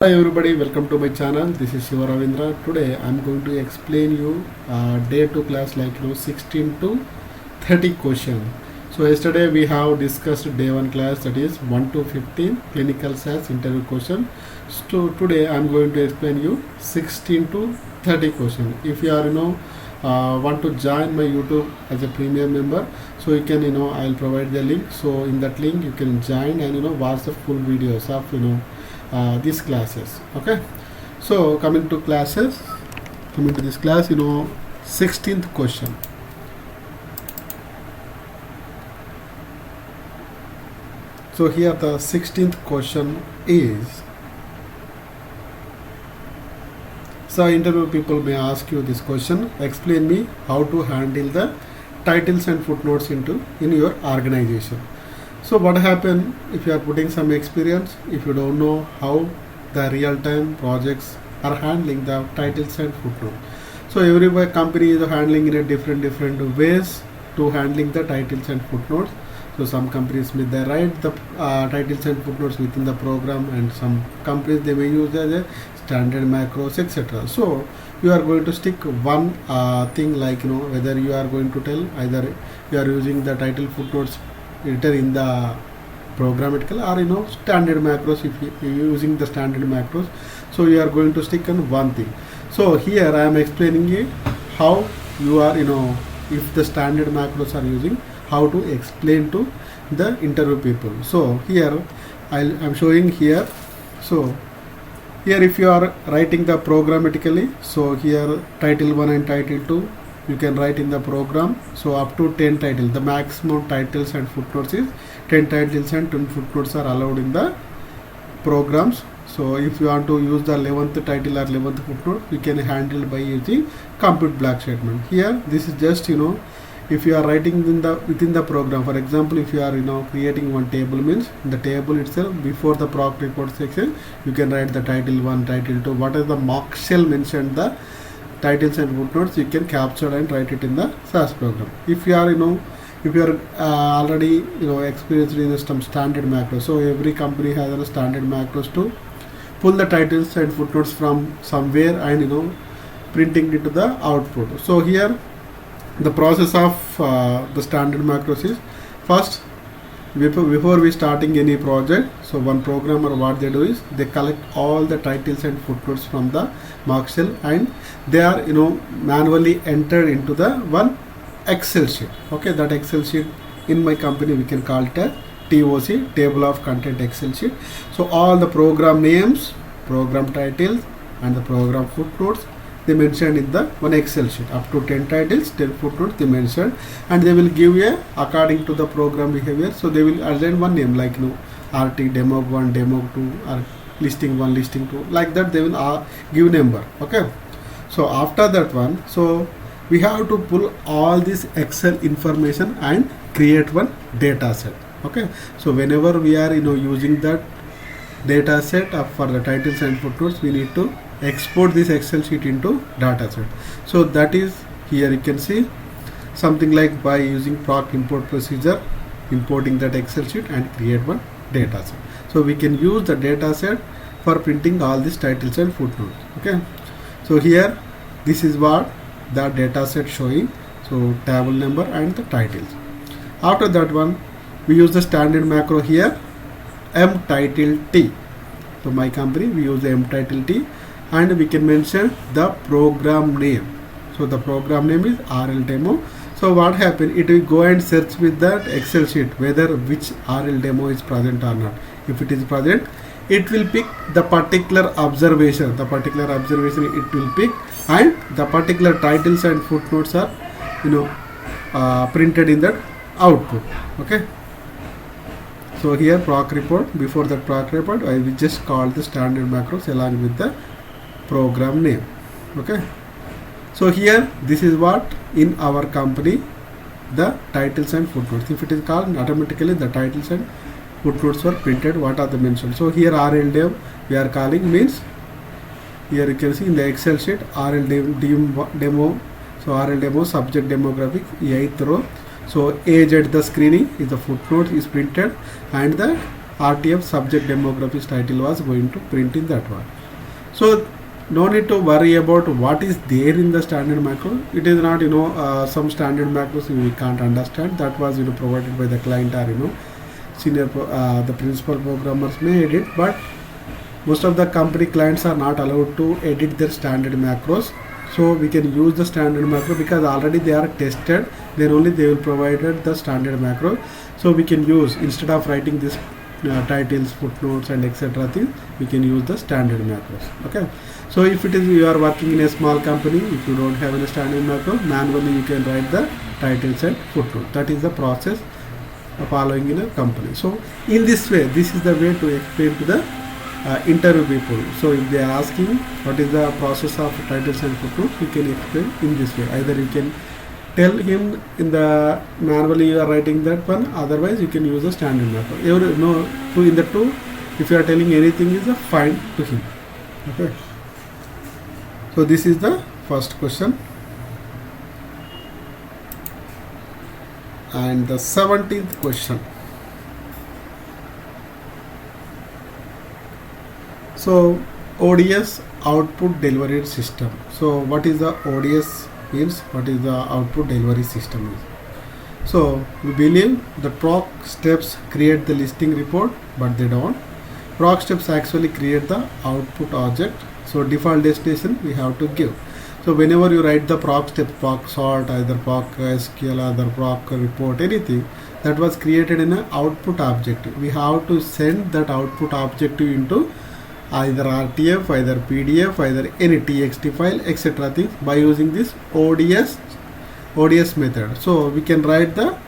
Hi everybody, welcome to my channel. This is Shiva Ravindra. Today I'm going to explain you day 2 class 16 to 30 question. So yesterday we have discussed day 1 class, that is 1 to 15 clinical SAS interview question. So today I'm going to explain you 16 to 30 question. If you are want to join my YouTube as a premium member, so you can I'll provide the link. So in that link you can join and watch the full videos of these classes. Okay, so coming to this class, 16th question. So here the 16th question is, so interview people may ask you this question: explain me how to handle the titles and footnotes in your organization. So what happen if you are putting some experience, if you don't know how the real-time projects are handling the titles and footnotes. So every company is handling in a different ways to handling the titles and footnotes. So some companies they write the titles and footnotes within the program, and some companies they may use as a standard macros, etc. So you are going to stick one thing, like whether you are going to tell either you are using the title footnotes written in the programmatical or standard macros. If you are using the standard macros, so you are going to stick on one thing. So here I am explaining you how you are if the standard macros are using, how to explain to the interview people. So here I am showing here. So here if you are writing the programmatically, so here title 1 and title 2 you can write in the program. So up to 10 titles, the maximum titles and footnotes is 10 titles and 10 footnotes are allowed in the programs. So if you want to use the 11th title or 11th footnote, you can handle by using compute block statement. Here this is just if you are writing within the program. For example, if you are creating one table, means in the table itself before the proc report section you can write the title 1, title 2, what is the mock shell mentioned the titles and footnotes, you can capture and write it in the SAS program. If you are already experienced in some standard macros, so every company has a standard macros to pull the titles and footnotes from somewhere and printing it to the output. So here the process of the standard macros is, first before we starting any project, so one programmer what they do is they collect all the titles and footnotes from the mark shell, and they are manually entered into the one Excel sheet. Okay, that Excel sheet in my company we can call it a TOC, table of content Excel sheet. So all the program names, program titles and the program footnotes they mentioned in the one Excel sheet. Up to 10 titles, 10 footnotes they mentioned, and they will give a according to the program behavior. So they will assign one name like RT demo 1, demo 2, or listing 1, listing 2, like that they will give number. Okay, so after that one, so we have to pull all this Excel information and create one data set. Okay, so whenever we are using that data set for the titles and footnotes, we need to export this Excel sheet into data set. So that is, here you can see something like by using proc import procedure, importing that Excel sheet and create one data set. So we can use the data set for printing all these titles and footnotes. Okay, so here this is what the data set showing, so table number and the titles. After that one we use the standard macro here, M title T. So my company we use the M title T, and we can mention the program name. So the program name is RL demo. So what happened, it will go and search with that Excel sheet whether which RL demo is present or not. If it is present, it will pick the particular observation. The particular observation it will pick, and the particular titles and footnotes are printed in that output. Okay, so here proc report, before that proc report I will just call the standard macros along with the program name. Okay, so here this is what in our company the titles and footnotes, if it is called automatically the titles and footnotes were printed, what are the mentioned. So here RL dev we are calling, means here you can see in the Excel sheet RL demo. So RL demo subject demographic 8th row. So age at the screening is the footnote is printed, and the RTF subject demographics title was going to print in that one. So no need to worry about what is there in the standard macro. It is not some standard macros we can't understand. That was provided by the client or senior the principal programmers may edit, but most of the company clients are not allowed to edit their standard macros. So we can use the standard macro because already they are tested, then only they will provide the standard macro. So we can use, instead of writing this titles, footnotes and etc things, we can use the standard macros. Okay, so if it is you are working in a small company, if you don't have any standard macro, manually you can write the titles and footnotes. That is the process following in a company. So in this way, this is the way to explain to the interview people. So if they are asking what is the process of titles and footnotes, you can explain in this way. Either you can tell him in the manually you are writing that one, otherwise you can use the standard macro. In the two, if you are telling anything is fine to him. Okay. So this is the first question. And the 17th question. So ODS output delivery system. So what is the ODS means? What is the output delivery system is? So we believe the proc steps create the listing report, but they don't. Proc steps actually create the output object. So default destination we have to give. So whenever you write the proc step, proc sort, either proc SQL, either proc report, anything that was created in an output objective, we have to send that output objective into either RTF, either PDF, either any TXT file, etc. things by using this ODS method. So we can write the,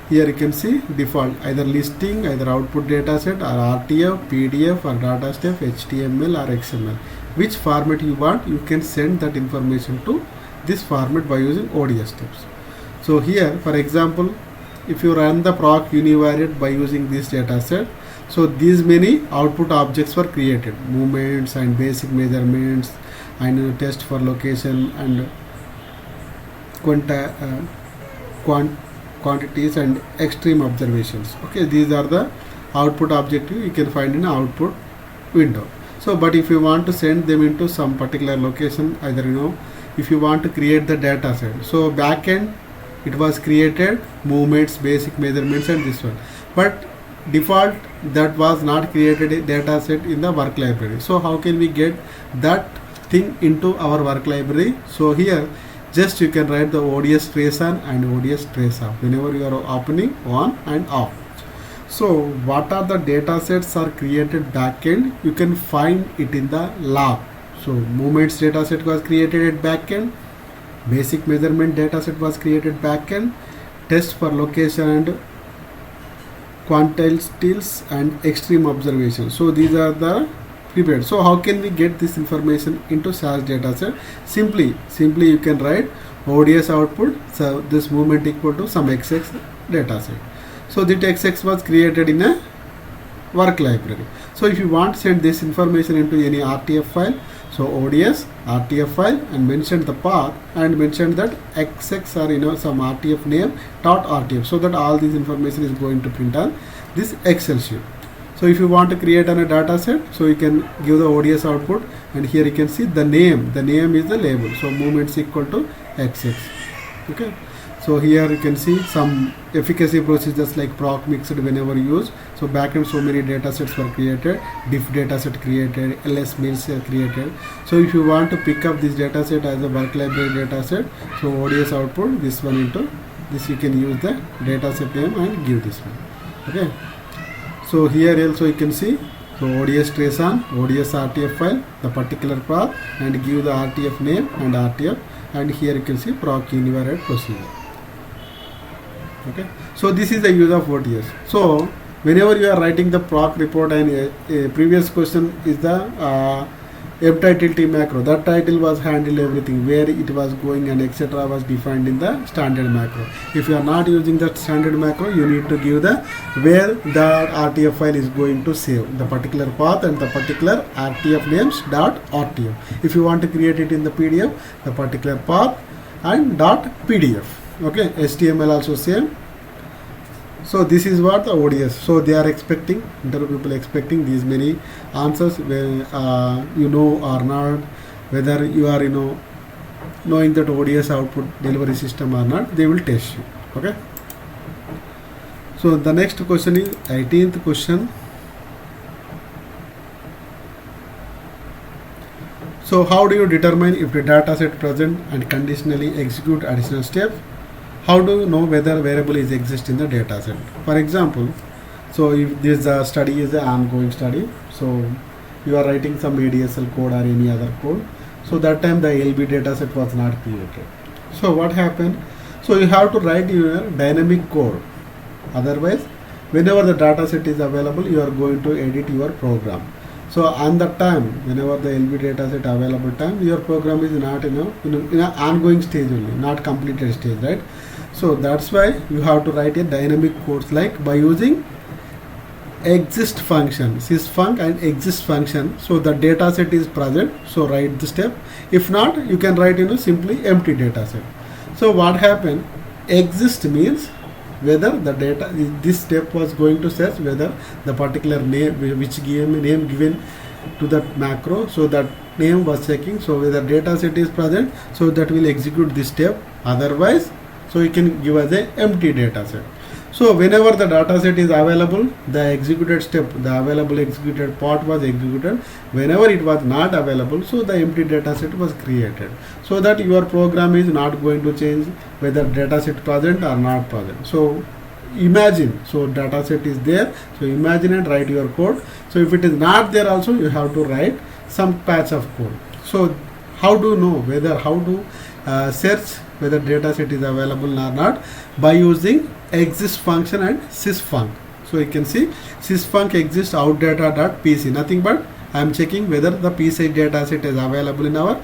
here you can see default either listing, either output dataset or RTF, PDF or data step, HTML or XML. Which format you want, you can send that information to this format by using ODS steps. So here, for example, if you run the proc univariate by using this dataset, so these many output objects were created, movements and basic measurements and test for location and quantities and extreme observations. Okay, these are the output objective you can find in output window. So but if you want to send them into some particular location, either if you want to create the data set, so backend it was created movements, basic measurements and this one, but default that was not created a data set in the work library. So how can we get that thing into our work library? So here just you can write the ODS trace on and ODS trace off whenever you are opening on and off. So what are the data sets are created backend, you can find it in the log. So movements data set was created at backend, basic measurement data set was created backend, test for location and quantiles and extreme observations. So these are the prepared. So how can we get this information into SAS dataset? Simply you can write ODS output. So this movement equal to some XX dataset. So the XX was created in a work library. So if you want to send this information into any RTF file, so ODS RTF file and mention the path and mention that XX or some RTF name dot RTF, so that all this information is going to print on this Excel sheet. So if you want to create on a data set, so you can give the ODS output, and here you can see the name is the label, so movements equal to XX. Okay, so here you can see some efficacy procedures like proc mixed whenever used. So backend so many data sets were created, diff data set created, ls mills created. So if you want to pick up this data set as a work library data set, so ODS output this one into this, you can use the data set name and give this one. Okay, so here also you can see, so ODS trace on ODS RTF file, the particular path, and give the RTF name and RTF, and here you can see proc univariate procedure. Okay, so this is the use of ODS. So whenever you are writing the proc report, and a previous question is the title T macro, that title was handled everything, where it was going and etc was defined in the standard macro. If you are not using that standard macro, you need to give the where the RTF file is going to save the particular path and the particular RTF names dot RTF. If you want to create it in the PDF, the particular path and dot PDF. Okay, HTML also same. So this is what the ODS. So they are expecting, interview people expecting these many answers, where you know or not, whether you are knowing that ODS output delivery system or not, they will test you. Okay. So the next question is 18th question. So how do you determine if the data set present and conditionally execute additional step? How do you know whether variable is exist in the data set? For example, so if this study is an ongoing study, so you are writing some ADSL code or any other code, so that time the LB data set was not created. So what happened? So you have to write your dynamic code. Otherwise, whenever the data set is available, you are going to edit your program. So on that time, whenever the LB data set available time, your program is not in an ongoing stage only, not completed stage, right? So that's why you have to write a dynamic codes like by using exist function, sysfunc and exist function. So the data set is present, so write the step. If not, you can write simply empty data set. So what happened? Exist means whether the data, this step was going to search whether the particular name, which name given to that macro, so that name was checking, so whether data set is present, so that will execute this step. Otherwise, so you can give us a empty data set. So whenever the data set is available, the executed step, the available executed part was executed. Whenever it was not available, so the empty data set was created, so that your program is not going to change whether data set present or not present. So imagine, so data set is there, so imagine and write your code. So if it is not there also, you have to write some patch of code. So how do you know whether, how to search whether data set is available or not? By using exist function and sysfunc. So you can see sysfunc exist out data.pc, nothing but I am checking whether the pc data set is available in our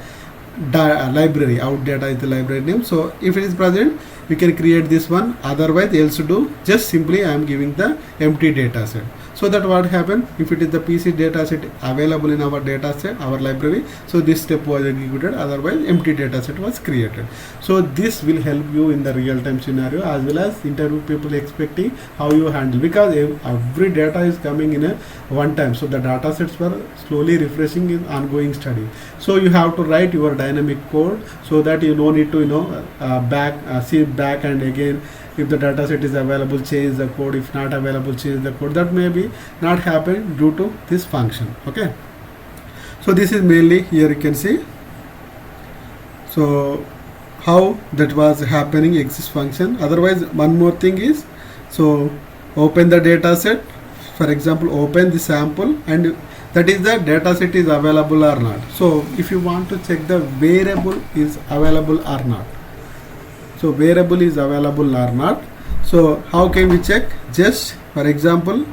library. Out data is the library name. So if it is present, we can create this one. Otherwise, else do just simply I am giving the empty data set. So that what happened, if it is the PC data set available in our data set, our library, so this step was executed, otherwise empty data set was created. So this will help you in the real time scenario, as well as interview people expecting how you handle, because every data is coming in a one time, so the data sets were slowly refreshing in ongoing study. So you have to write your dynamic code, so that you don't need to see back and again. If the data set is available, change the code. If not available, change the code. That may be not happen due to this function. Okay. So this is mainly here you can see. So how that was happening, exist function. Otherwise, one more thing is, so open the data set. For example, open the sample, and that is the data set is available or not. So if you want to check the variable is available or not. So variable is available or not. So how can we check? Just for example,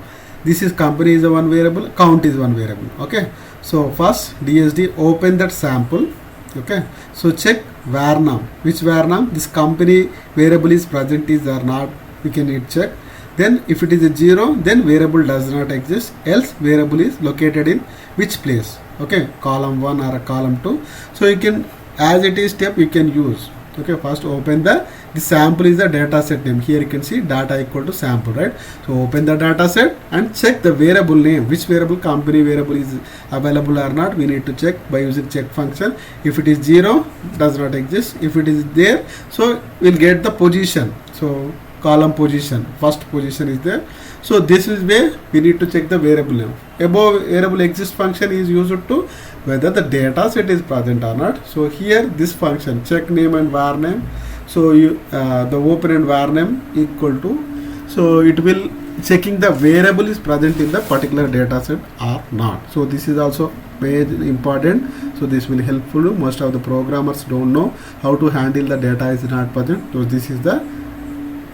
this is company is a one variable, count is one variable. Okay. So first DSD open that sample. Okay. So check varnam. Which varnam? This company variable is present is or not. We can check. Then if it is a 0, then variable does not exist. Else variable is located in which place? Okay. Column 1 or a column 2. So you can, as it is step, you can use. Okay, first open the sample is the data set name. Here you can see data equal to sample, right? So open the data set and check the variable name, which variable, company variable is available or not. We need to check by using check function. If it is 0, does not exist. If it is there, so we'll get the position. So column position, first position is there. So this is where we need to check the variable name. Above variable exist function is used to whether the data set is present or not. So here this function check name and var name. So you the open and var name equal to, so it will checking the variable is present in the particular data set or not. So this is also very important. So this will helpful. Most of the programmers don't know how to handle the data is not present. So this is the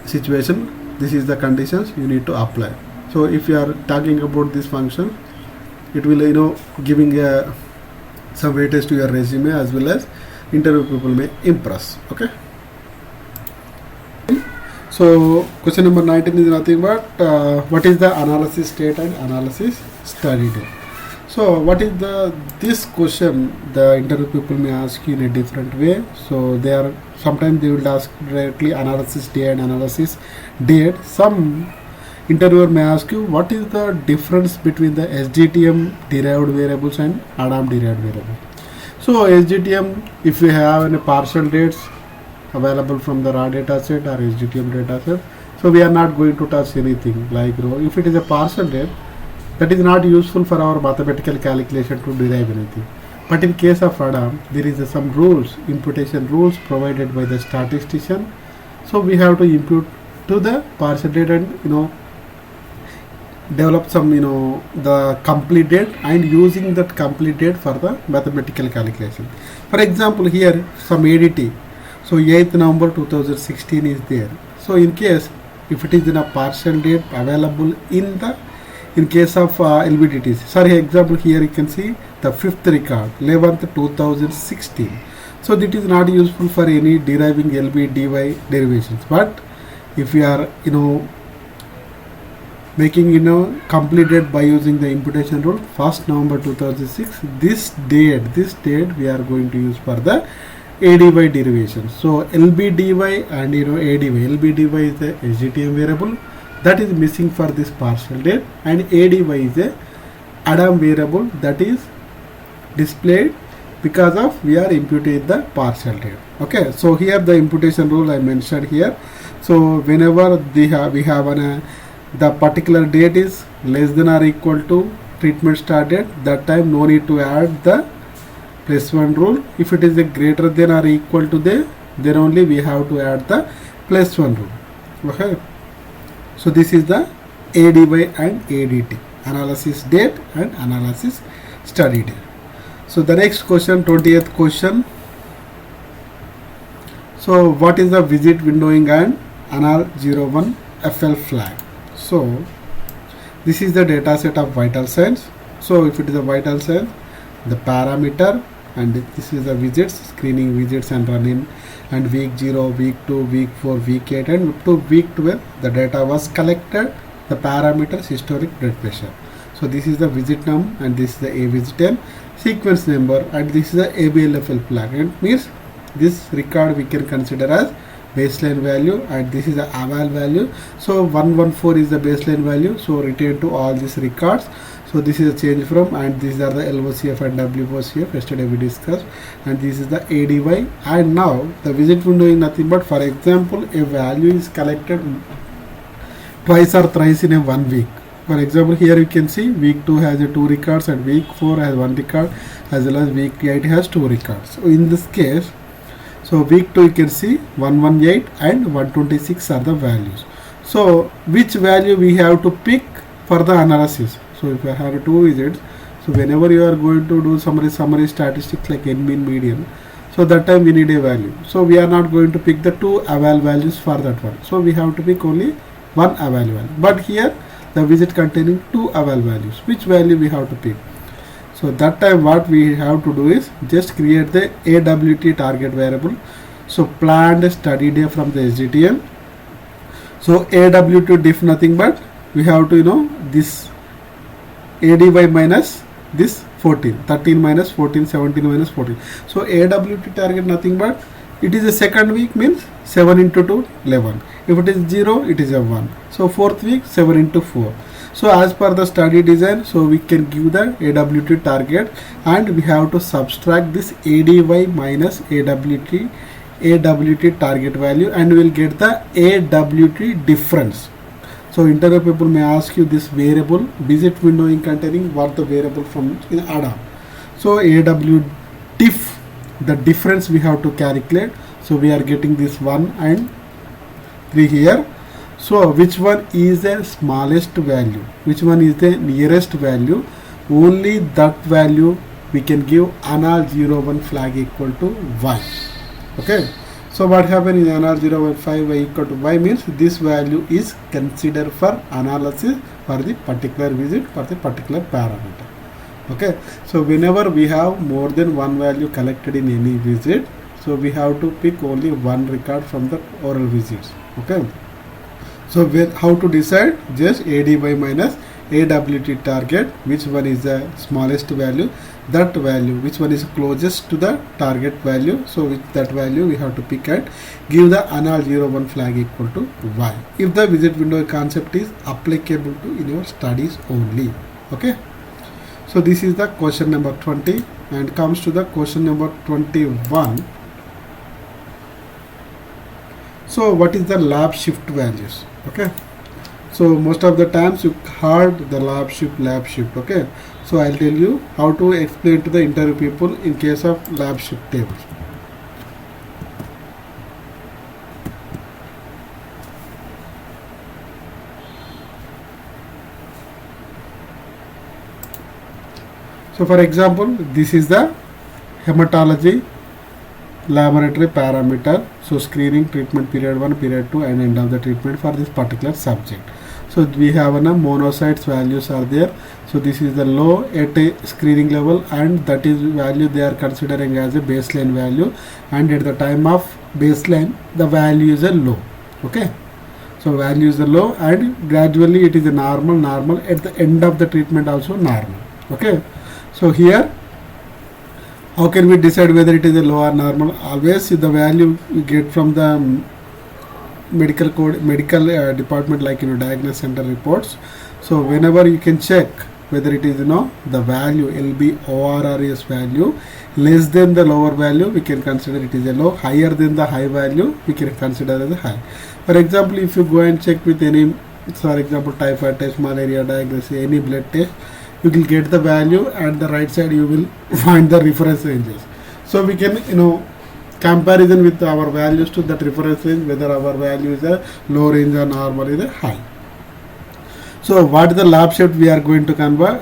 situation. This is the conditions you need to apply. So if you are talking about this function, it will giving some weightage to your resume, as well as interview people may impress. Okay. So question number 19 is nothing but what is the analysis state and analysis study day. So what is this question, the interview people may ask you in a different way. So sometimes they will ask directly analysis day and analysis date. Some Interviewer may ask you what is the difference between the SGTM derived variables and Adam derived variables. So SGTM, if we have any partial dates available from the raw data set or SGTM data set, so we are not going to touch anything. Like if it is a partial date, that is not useful for our mathematical calculation to derive anything. But in case of Adam, there is some rules, imputation rules provided by the statistician. So we have to impute to the partial date and develop some the complete date and using that complete date for the mathematical calculation. For example, here some ADT. So 8th November 2016 is there. So in case if it is in a partial date available in case of LBDTs. Sorry, example here you can see the 5th record 11th 2016. So that is not useful for any deriving LB-DY derivations. But if we are making complete date by using the imputation rule, 1st November 2006, this date we are going to use for the ADY derivation. So LB-DY and ADY. LB-DY is the SGTM variable that is missing for this partial date, and ADY is a Adam variable that is displayed because of we are imputing the partial date. Okay, so here the imputation rule I mentioned here. So whenever we have the particular date is less than or equal to treatment start date, that time no need to add the +1 rule. If it is a greater than or equal to then only we have to add the +1 rule. Okay, so this is the ADY and ADT, analysis date and analysis study date. So the next question, 20th question. So what is the visit windowing and anal 01 FL flag? So this is the data set of vital signs. So if it is a vital sign, the parameter, and this is the visits, screening visits and run-in, and week 0, week 2, week 4, week 8 and up to week 12 the data was collected, the parameters, historic blood pressure. So this is the visit num and this is the A visit n, sequence number, and this is the ABLFL flag. It means this record we can consider as baseline value, and this is the eval value. So 114 is the baseline value, so return to all these records. So this is a change from, and these are the LOCF and WOCF yesterday we discussed, and this is the ADY. And now the visit window is nothing but, for example, a value is collected twice or thrice in a 1 week. For example, here you can see week 2 has 2 records and week 4 has 1 record, as well as week 8 has 2 records. So in this case, so week 2 you can see 118 and 126 are the values. So which value we have to pick for the analysis? So if you have 2 visits, so whenever you are going to do summary statistics like n mean median, so that time we need a value. So we are not going to pick the 2 eval values for that one. So we have to pick only 1 eval value. But here the visit containing 2 eval values. Which value we have to pick? So that time what we have to do is just create the AWT target variable. So planned study day from the SGTM. So AWT diff nothing but we have to this ADY minus this 14, 13 minus 14, 17 minus 14. So AWT target nothing but it is a second week, means 7 into 2 11. If it is 0, it is a 1. So 4th week 7 into 4. So as per the study design, so we can give the AWT target and we have to subtract this ADY minus AWT target value and we will get the AWT difference. So interview people may ask you this variable visit windowing containing what the variable from in Adam. So AW diff, the difference we have to calculate. So we are getting this 1 and 3 here. So which one is the smallest value? Which one is the nearest value? Only that value we can give anal 01 flag equal to y. Okay. So what happens in anal 0.5 y equal to y means this value is considered for analysis for the particular visit for the particular parameter. Okay. So whenever we have more than one value collected in any visit, so we have to pick only one record from the oral visits. Okay. So how to decide? Just ADY minus AWT target, which one is the smallest value, that value, which one is closest to the target value. So with that value we have to pick and give the anal01 flag equal to Y. If the visit window concept is applicable to in your studies only. Okay. So this is the question number 20, and comes to the question number 21. So what is the lab shift values? Okay. So most of the times you heard the lab shift. Okay. So I'll tell you how to explain to the interview people in case of lab shift table. So for example, this is the hematology laboratory parameter. So screening, treatment period 1, period 2 and end of the treatment for this particular subject. So we have a monocytes values are there. So this is the low at a screening level, and that is value they are considering as a baseline value, and at the time of baseline the value is a low. Okay. So value is a low, and gradually it is a normal at the end of the treatment also normal. Okay. So here, how can we decide whether it is a low or normal? Always the value we get from the medical department, like diagnosis center reports. So whenever you can check whether it is the value LB ORRS value less than the lower value, we can consider it is a low. Higher than the high value, we can consider as a high. For example, if you go and check with any, for example, typhoid test, malaria diagnosis, any blood test, you will get the value, and the right side you will find the reference ranges. So we can comparison with our values to that reference range, whether our value is a low range or normal is a high. So what is the lab shift we are going to convert?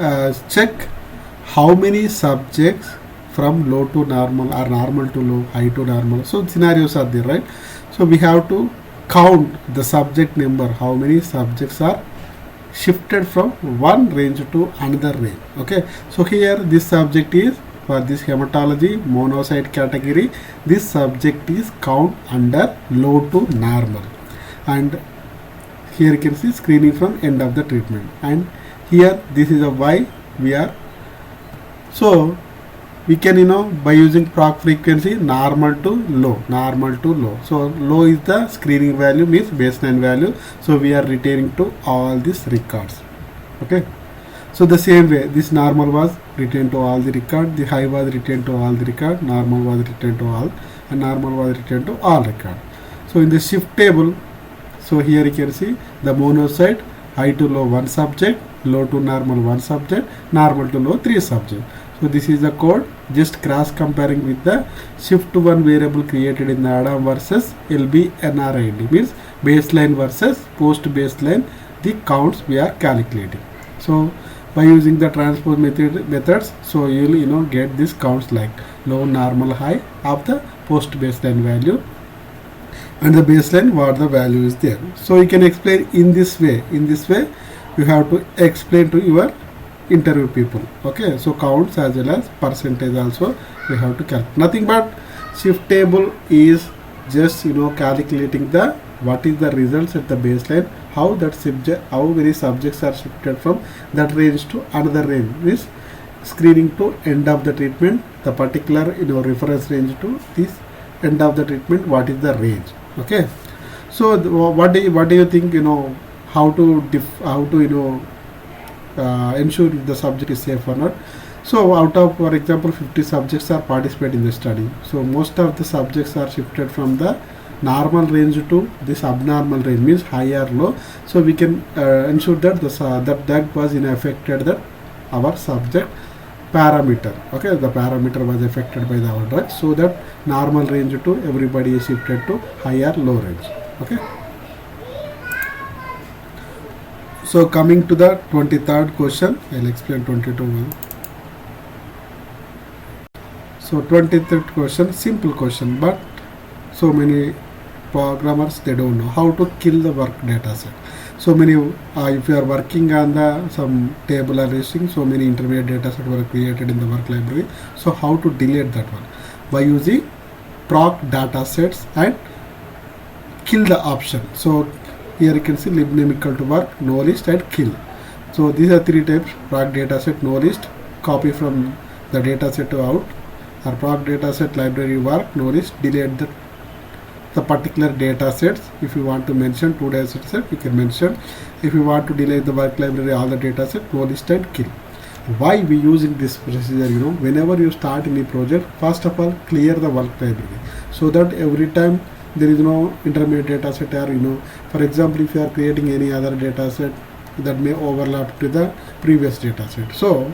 Check how many subjects from low to normal or normal to low, high to normal. So scenarios are there, right? So we have to count the subject number, how many subjects are shifted from one range to another range. Okay. So here this subject is for this hematology monocyte category. This subject is count under low to normal, and here you can see screening from end of the treatment, and here this is a Y we are. So we can by using proc frequency normal to low. So low is the screening value, means baseline value. So we are retaining to all these records. Okay. So the same way, this normal was retained to all the record, the high was retained to all the record, normal was retained to all, and normal was retained to all record. So in the shift table, so here you can see the monocyte, high to low 1 subject, low to normal 1 subject, normal to low 3 subject. So this is the code, just cross comparing with the shift 1 variable created in the Adam versus LB-NRID, means baseline versus post baseline, the counts we are calculating. So by using the transpose methods, so you will get this counts like low, normal, high of the post baseline value, and the baseline what the value is there. So you can explain in this way. In this way you have to explain to your interview people. Okay. So counts as well as percentage also we have to calculate. Nothing but shift table is just calculating the what is the results at the baseline, how that subject, how many subjects are shifted from that range to another range, means screening to end of the treatment, the particular reference range to this end of the treatment, what is the range. Okay. So what do you think, how to ensure if the subject is safe or not? So out of, for example, 50 subjects are participating in the study. So most of the subjects are shifted from the normal range to this abnormal range, means high or low. So we can ensure that that was affected that our subject parameter. Okay, the parameter was affected by our drug, so that normal range to everybody is shifted to higher low range. Okay. So coming to the 23rd question, I'll explain 22. So 23rd question, simple question, but so many programmers, they don't know how to kill the work data set. So many, if you are working on some tabular listing, so many intermediate data set were created in the work library. So how to delete that one? By using proc data sets and kill the option. So here you can see libname equal to work, no list and kill. So these are three types: product dataset, no list, copy from the dataset to out, or product dataset library work, no list, delete the particular data sets. If you want to mention two data sets, you can mention. If you want to delete the work library, all the data set, no list and kill. Why we using this procedure? Whenever you start any project, first of all clear the work library, so that every time there is no intermediate data set, or for example, if you are creating any other data set that may overlap to the previous data set. So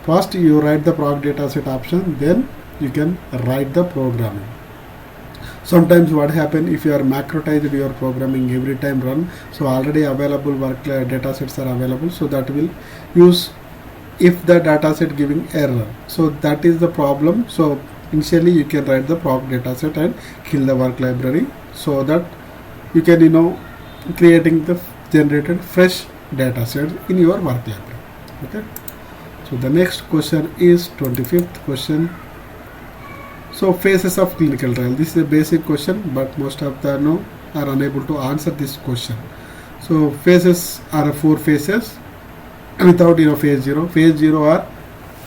first you write the product data set option, then you can write the programming. Sometimes what happen, if you are macrotized your programming every time run, so already available work data sets are available, so that will use if the data set giving error. So that is the problem. So initially you can write the product data set and kill the work library, so that you can creating the generated fresh data set in your work library. Okay. So the next question is 25th question. So phases of clinical trial. This is a basic question, but most of the are unable to answer this question. So phases are 4 phases without phase 0. Phase 0 are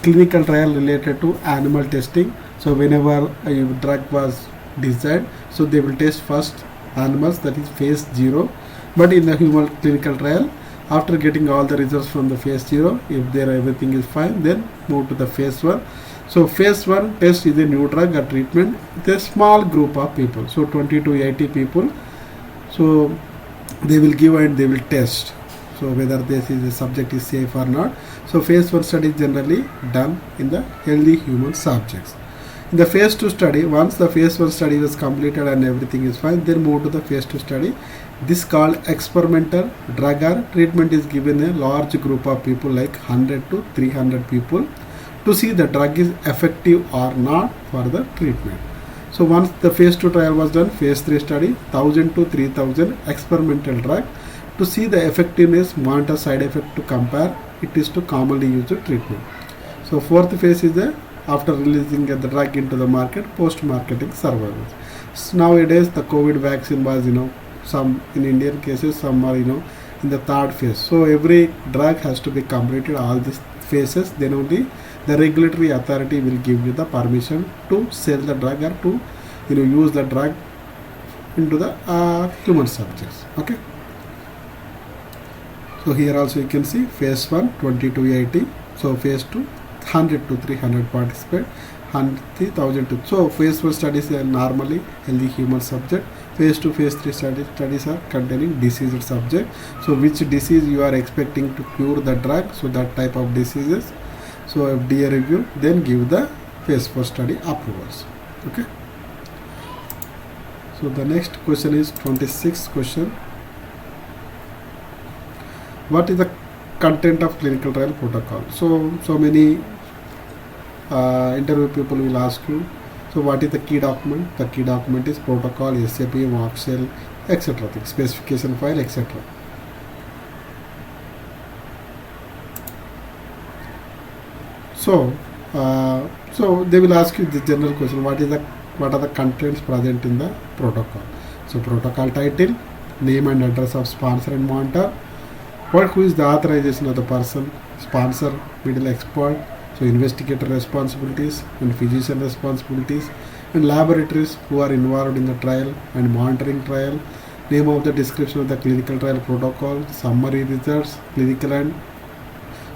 clinical trial related to animal testing. So whenever a drug was designed, so they will test first animals, that is phase 0. But in the human clinical trial, after getting all the results from the phase 0, if there everything is fine, then move to the phase 1. So phase 1 test is a new drug or treatment with a small group of people, so 20 to 80 people. So they will give and they will test, so whether this is a subject is safe or not. So phase 1 study is generally done in the healthy human subjects. In the phase 2 study, once the phase 1 study was completed and everything is fine, then move to the phase 2 study. This called experimental drug or treatment is given a large group of people like 100 to 300 people to see the drug is effective or not for the treatment. So once the phase 2 trial was done, phase 3 study, 1000 to 3000 experimental drug to see the effectiveness, monitor side effect to compare it is to commonly used treatment. So fourth phase is the after releasing the drug into the market, post-marketing surveillance. So nowadays the COVID vaccine was some in Indian cases, some are in the third phase. So every drug has to be completed all these phases, then only the regulatory authority will give you the permission to sell the drug or to use the drug into the human subjects. Okay. So here also you can see phase 1 20 to 80. So phase 2 100 to 300 participate, 100,000 to. So phase 1 studies are normally healthy human subject. Phase 2, phase 3 studies are containing diseased subject. So which disease you are expecting to cure the drug, so that type of diseases. So FDA review, then give the phase 4 study approvals. Okay. So the next question is 26th question. What is the content of clinical trial protocol? So many interview people will ask you, so what is the key document? The key document is protocol, SAP, Excel, etc. Specification file, etc. So they will ask you the general question: what are the contents present in the protocol? So protocol title, name and address of sponsor and monitor, who is the authorization of the person, sponsor, middle expert, so investigator responsibilities and physician responsibilities, and laboratories who are involved in the trial and monitoring trial, name of the description of the clinical trial protocol, summary results, clinical and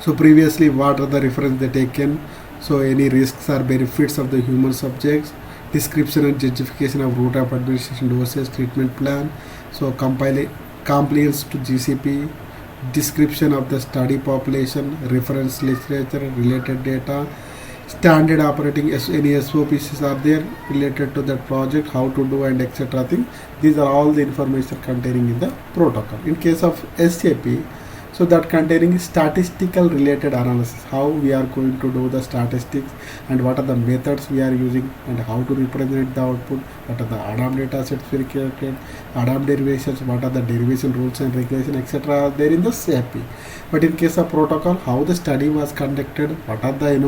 so previously what are the reference they taken, so any risks or benefits of the human subjects, description and justification of route of administration doses, treatment plan, so compliance to GCP, description of the study population, reference literature, related data, standard operating any SOPs are there related to that project, how to do and etc. thing. These are all the information containing in the protocol. In case of SAP, so that containing statistical related analysis, how we are going to do the statistics and what are the methods we are using and how to represent the output, what are the ADAM data sets we created, ADAM derivations, what are the derivation rules and regulations, etc. are there in the SAP. But in case of protocol, how the study was conducted, what are the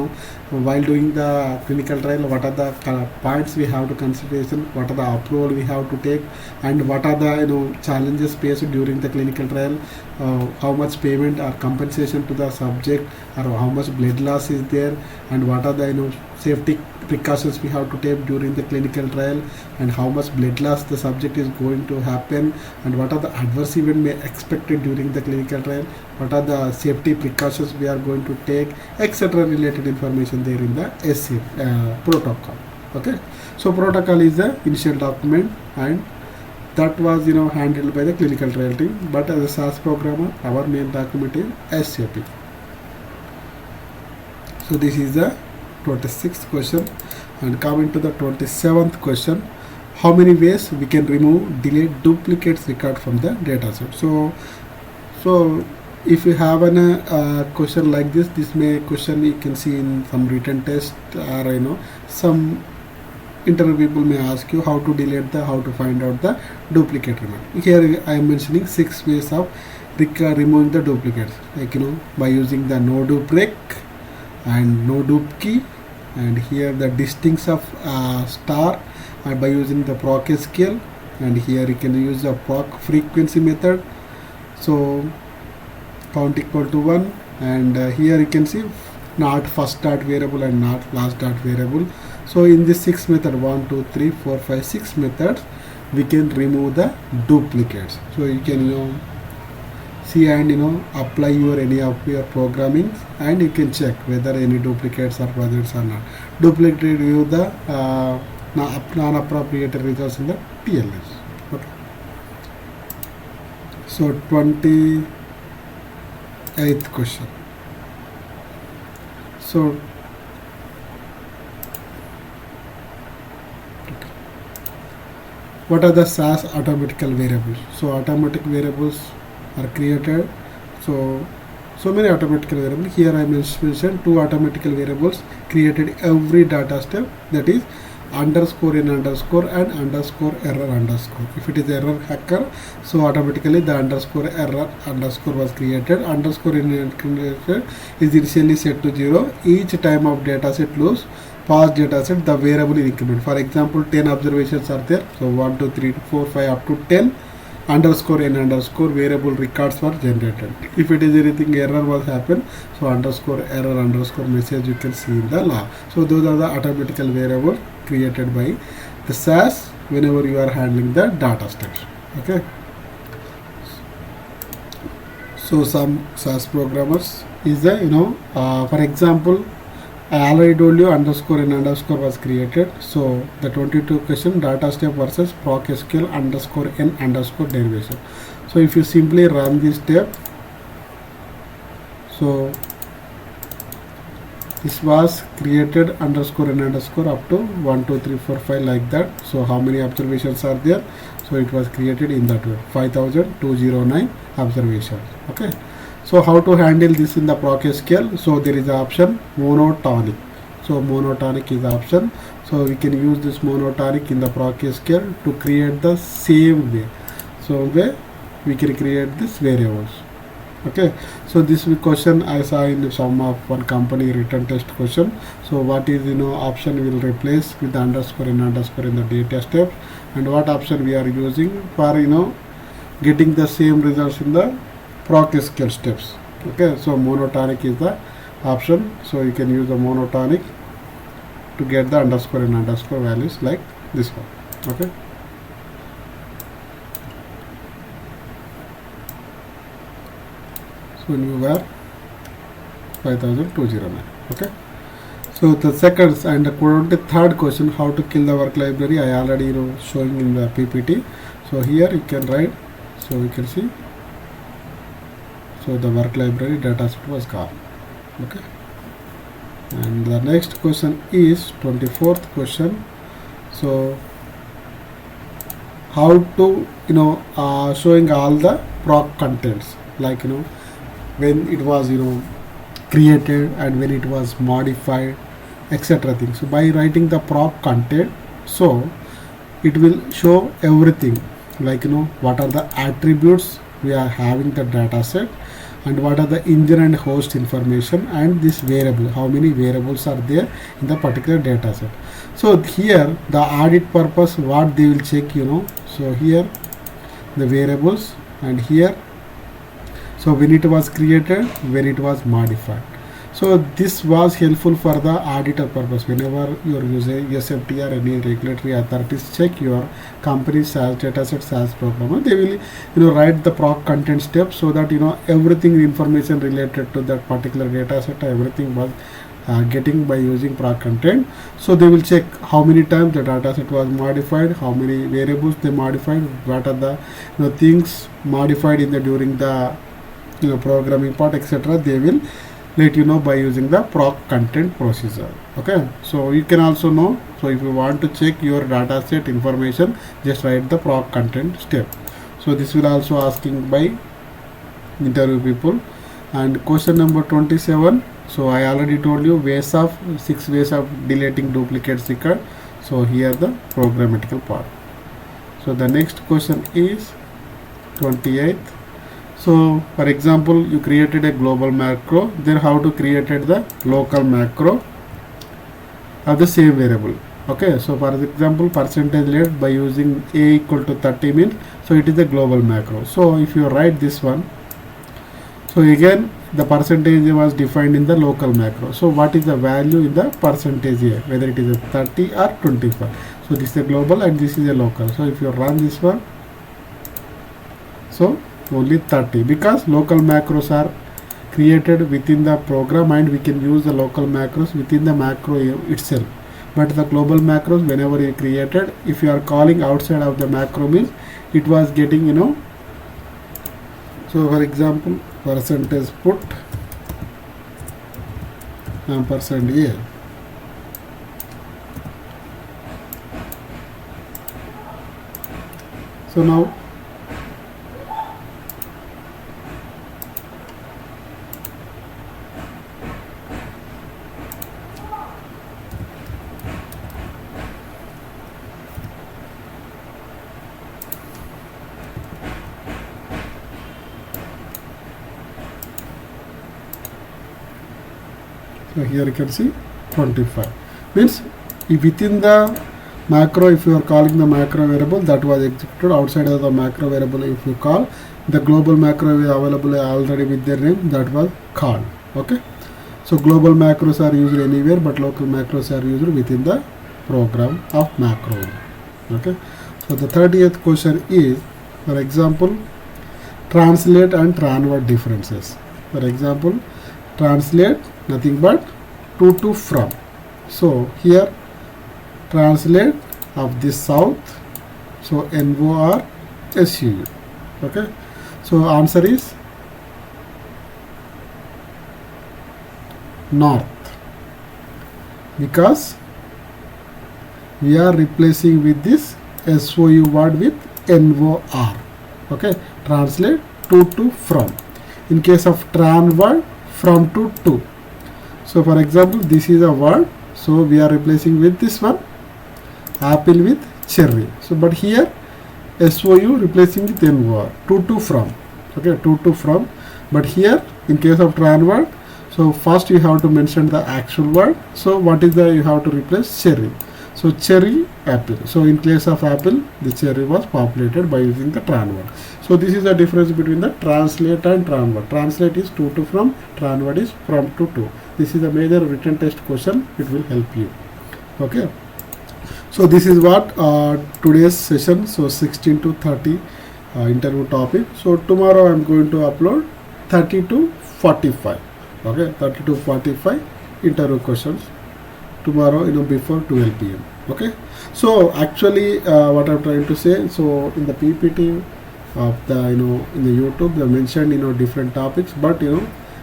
while doing the clinical trial, what are the points we have to consideration, what are the approval we have to take, and what are the challenges faced during the clinical trial, how much payment or compensation to the subject, or how much blood loss is there, and what are the safety precautions we have to take during the clinical trial, and how much blood loss the subject is going to happen, and what are the adverse event may expected during the clinical trial, what are the safety precautions we are going to take, etc. related information there in the SC protocol. Okay, so protocol is the initial document, and that was handled by the clinical trial team, but as a SAS programmer our main document is SAP. So this is the 26th question, and coming to the 27th question, how many ways we can remove delete duplicates record from the dataset. So if you have a question like this may question you can see in some written test, or some interview people may ask you how to delete how to find out the duplicate removal. Here I am mentioning 6 ways of removing the duplicates, like by using the no dup break and no dup key, and here the distance of star, and by using the proc scale, and here you can use the proc frequency method, so count equal to 1, and here you can see not first start variable and not last start variable. So in this 6 method, 1 2 3 4 5 6 methods, we can remove the duplicates. So you can see and apply any of your programming, and you can check whether any duplicates are present or not. Duplicate view the non-appropriate results in the TLS. Okay. So 28th question. So what are the SAS automatical variables? So automatic variables are created. So many automatical variables. Here I mentioned 2 automatical variables created every data step, that is underscore in underscore and underscore error underscore. If it is error hacker, so automatically the underscore error underscore was created. Underscore in is initially set to 0. Each time of dataset lose past dataset, the variable is increment. For example, 10 observations are there, so 1 2 3 4 5 up to 10 underscore n underscore variable records were generated. If it is anything error was happen, so underscore error underscore message you can see in the log. So those are the automatical variable created by the SAS whenever you are handling the data steps. Okay. So some SAS programmers is the for example, I already told you underscore and underscore was created. So the 22 question, data step versus proc SQL underscore n underscore derivation. So if you simply run this step, so this was created underscore and underscore up to 1 2 3 4 5 like that. So how many observations are there? So it was created in that way, 5209 observations. Okay. So how to handle this in the proc SQL? So there is an option monotonic. So monotonic is the option. So we can use this monotonic in the proc SQL to create the same way. So we can create these variables. Okay. So this question I saw in some of one company written test question. So what is option will replace with the underscore and underscore in the data step, and what option we are using for getting the same results in the proc SQL steps. Okay, so monotonic is the option. So you can use the monotonic to get the underscore and underscore values like this one. Okay. So new var 5209. Okay. So the second and the third question, how to kill the work library, I already showing in the PPT. So here you can write. So you can see. So the work library dataset was gone. Okay. And the next question is 24th question. So how to showing all the proc contents, like when it was created and when it was modified, etc. things. So by writing the proc content, so it will show everything, like what are the attributes we are having the data set, and what are the engine and host information, and this variable, how many variables are there in the particular data set. So here the audit purpose, what they will check, so here the variables, and here So when it was created, when it was modified. So this was helpful for the auditor purpose. Whenever you are using SFT or any regulatory authorities check your company's SAS dataset SAS program, they will write the proc content step, so that everything information related to that particular dataset, everything was getting by using proc content. So they will check how many times the dataset was modified, how many variables they modified, what are the things modified in the during the programming part, etc. They will let you know by using the proc content procedure. Okay, so you can also know, so if you want to check your dataset information, just write the proc content step. So this will also asking by interview people. And question number 27, so I already told you 6 ways of deleting duplicate record. So here the programmatical part. So the next question is 28th. So for example, you created a global macro, then how to created the local macro of the same variable. Okay, so for example, percentage rate by using a equal to 30 means, so it is a global macro. So if you write this one, so again the percentage was defined in the local macro. So what is the value in the percentage here, whether it is a 30 or 25. So this is a global and this is a local. So if you run this one, so only 30, because local macros are created within the program and we can use the local macros within the macro itself. But the global macros, whenever you created, if you are calling outside of the macro means it was getting so for example, percentage put ampersand a. So now here you can see 25 means if within the macro, if you are calling the macro variable, that was executed. Outside of the macro variable, if you call the global macro is available already with their name, that was called. Okay, so global macros are used anywhere, but local macros are used within the program of macro. Okay, so the 30th question is, for example, translate and transword differences. For example, translate nothing but to from. So here translate of this south, so NOR SU. Okay, so answer is north, because we are replacing with this SOU word with NOR. Okay, translate to from. In case of transword, from to. So for example, this is a word, so we are replacing with this one, apple with cherry. So but here SOU replacing with NOR, to from. Okay, to from. But here in case of transword, so first you have to mention the actual word. So what is the, you have to replace cherry. So cherry, apple. So in place of apple, the cherry was populated by using the transword. So this is the difference between the translate and transword. Translate is to from, transword is from to. This is a major written test question. It will help you. Okay. So this is what today's session. So 16 to 30 interview topic. So tomorrow I am going to upload 30 to 45. Okay, 30 to 45 interview questions tomorrow, before 12 p.m. Okay, so actually what I'm trying to say, so in the PPT of the in the YouTube they mentioned different topics, but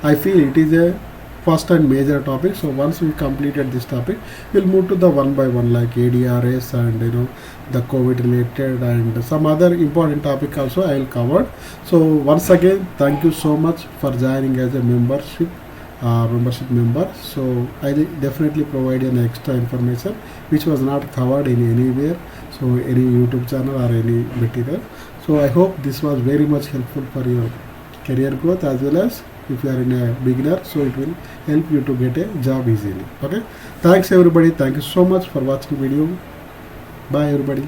I feel it is a first and major topic. So once we completed this topic, we'll move to the one by one, like ADRS and the COVID related and some other important topic also I will cover. So once again, thank you so much for joining as a membership member. So I definitely provide an extra information which was not covered in anywhere, so any YouTube channel or any material. So I hope this was very much helpful for your career growth, as well as if you are in a beginner, so it will help you to get a job easily. Okay, thanks everybody, thank you so much for watching video. Bye everybody.